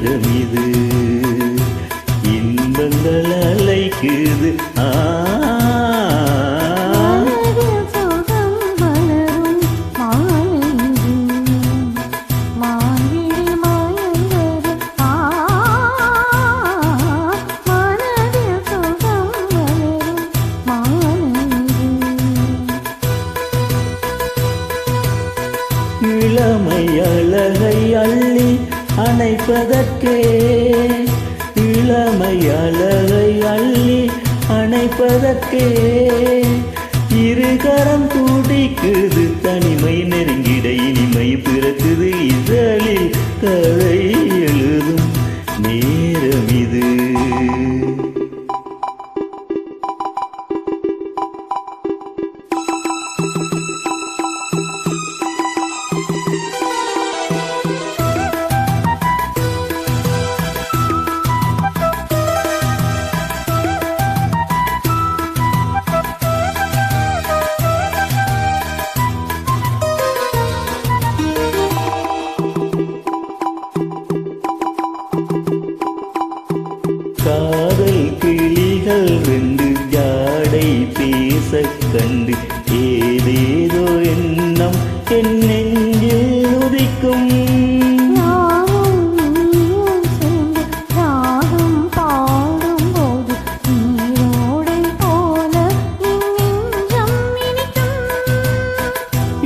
நேரம் இது இன்பங்கள் அலைக்குது இளமை அழகை அள்ளி அணைப்பதற்கே இளமை அழகை அள்ளி அணைப்பதற்கே இருகரம் துடிக்குது தனிமை நெருங்கிட இனிமை பிறக்குது இதழில் கதை எழுதும் நேரம் இது காதல் கிளிகள் ரெண்டு ஜாடை பேச கண்டு ஏதேதோ எண்ணம் என் நெஞ்சில் உதிக்கும்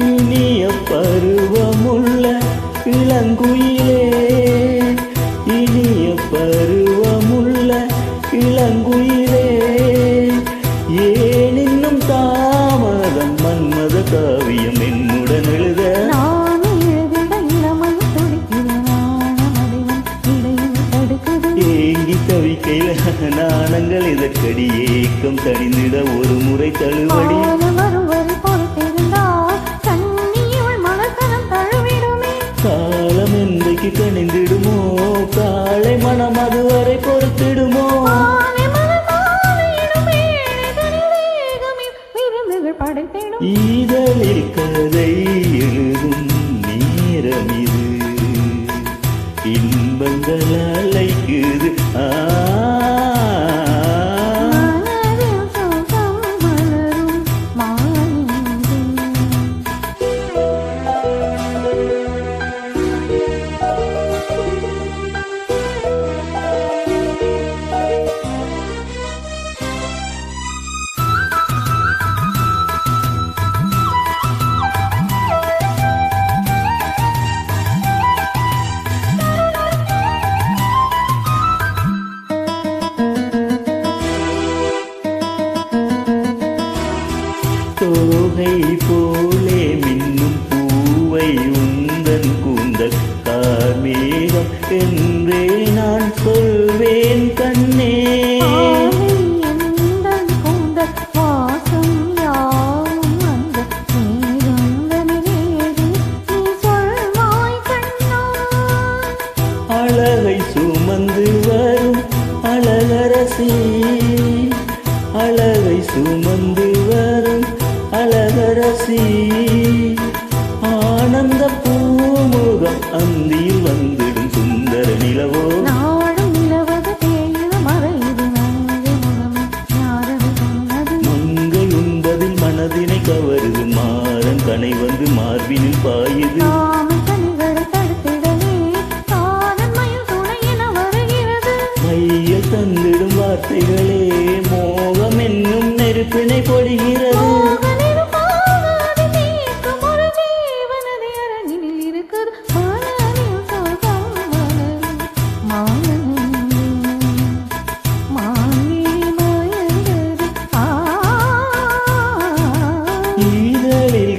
இனிய பருவமுள்ள இளங்குயிலே இனிய பருவமுள்ள இளங்குயிலே ஏன் இன்னும் தாமதம் மன்மத காவியம் என்னுடன் எழுத ஏங்கி தவிக்கையில் நாணங்கள் இதற்கடி ஏக்கம் தணிந்திட ஒரு முறை தழுவடி காலம் என்றைக்கு கணிந்திடுமோ காலை மனம் அதுவரை பொறுத்திடுமோ இதழில் கதை எழுதும் நேரம் இது இன்பங்கள் அலைக்குது தோகை போலே மின்னும் பூவை உந்தன் கூந்தல் கார்மேகம் என்றே நான் சொல்வேன் கண்ணே அழகை சுமந்து வரும் அழகரசி அழகை சுமந்து வரும் அழகரசி ஆனந்த பூமுகம் அந்தியில் வந்திடும் சுந்தர நிலவோ மங்கை உண்பதில் மனதினை கவருது மாறன் கனை வந்து மார்பினில் பாயுது மைய தந்திடும் வார்த்தைகளே மோகம் என்னும் நெருப்பினை பொழிகிறது இதழில்